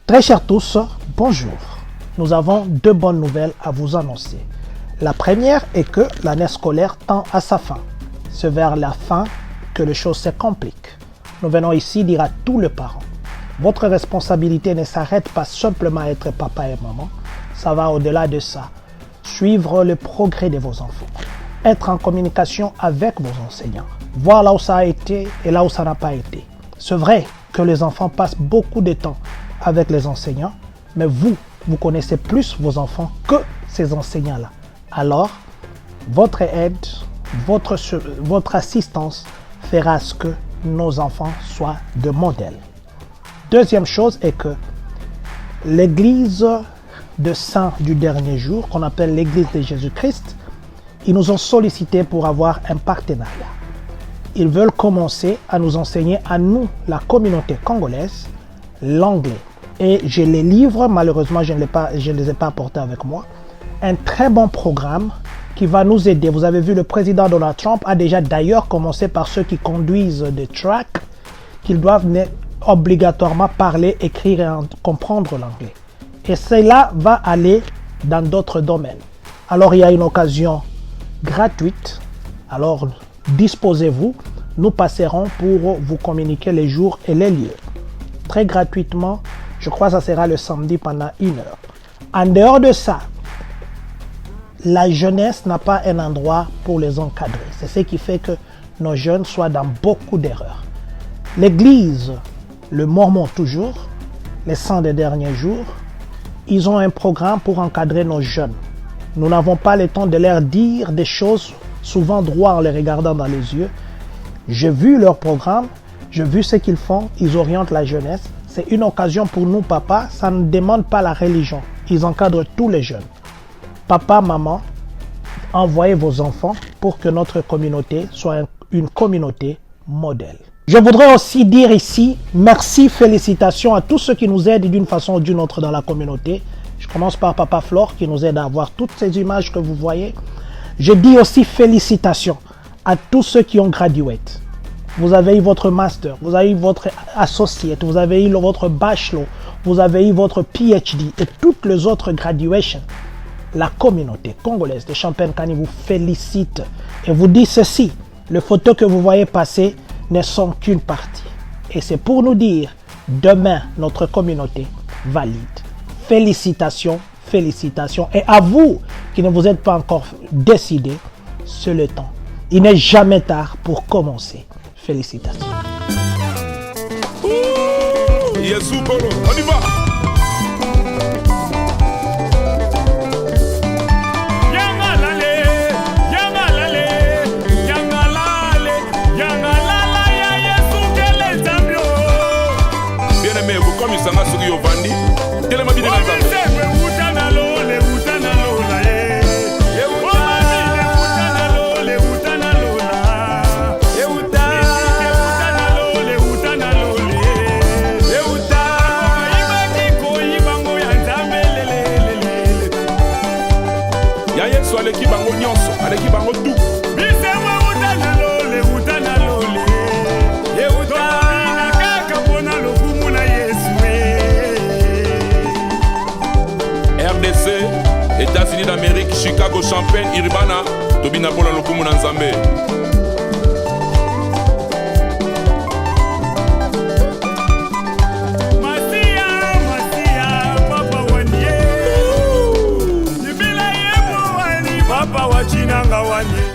Très chers tous, bonjour. Nous avons deux bonnes nouvelles à vous annoncer. La première est que l'année scolaire tend à sa fin. C'est vers la fin que les choses se compliquent. Nous venons ici dire à tous les parents, votre responsabilité ne s'arrête pas simplement à être papa et maman, ça va au-delà de ça. Suivre le progrès de vos enfants, être en communication avec vos enseignants, voir là où ça a été et là où ça n'a pas été. C'est vrai que les enfants passent beaucoup de temps avec les enseignants, mais vous connaissez plus vos enfants que ces enseignants-là. Alors, votre aide, votre assistance fera à ce que nos enfants soient de modèles. Deuxième chose est que l'église de saints du dernier jour, qu'on appelle l'église de Jésus-Christ, ils nous ont sollicité pour avoir un partenariat. Ils veulent commencer à nous enseigner à nous, la communauté congolaise, l'anglais. Et je les livre, malheureusement je ne les ai pas apportés avec moi, un très bon programme qui va nous aider. Vous avez vu, le président Donald Trump a déjà d'ailleurs commencé par ceux qui conduisent des tracks, qu'ils doivent obligatoirement parler, écrire et comprendre l'anglais. Et cela va aller dans d'autres domaines. Alors il y a une occasion gratuite. Alors disposez-vous. Nous passerons pour vous communiquer les jours et les lieux. Très gratuitement, je crois que ça sera le samedi pendant 1 heure. En dehors de ça, la jeunesse n'a pas un endroit pour les encadrer. C'est ce qui fait que nos jeunes soient dans beaucoup d'erreurs. L'église, le Mormon toujours, les saints des derniers jours, ils ont un programme pour encadrer nos jeunes. Nous n'avons pas le temps de leur dire des choses souvent droit en les regardant dans les yeux. J'ai vu leur programme, j'ai vu ce qu'ils font, ils orientent la jeunesse. C'est une occasion pour nous, papa, ça ne demande pas la religion. Ils encadrent tous les jeunes. Papa, maman, envoyez vos enfants pour que notre communauté soit une communauté modèle. Je voudrais aussi dire ici, merci, félicitations à tous ceux qui nous aident d'une façon ou d'une autre dans la communauté. Je commence par Papa Flore qui nous aide à avoir toutes ces images que vous voyez. Je dis aussi félicitations à tous ceux qui ont gradué. Vous avez eu votre master, vous avez eu votre associate, vous avez eu votre bachelor, vous avez eu votre PhD et toutes les autres graduations. La communauté congolaise de Champagne-Kani vous félicite et vous dit ceci. Les photos que vous voyez passer ne sont qu'une partie. Et c'est pour nous dire, demain, notre communauté valide. Félicitations, félicitations. Et à vous qui ne vous êtes pas encore décidés, c'est le temps. Il n'est jamais tard pour commencer. Félicitations. Yesu Polo, on y va. États-Unis d'Amérique, Chicago, Champagne, Iribana, Tobina Pola Lokumu Nzambe. Papa wachina nga wanye.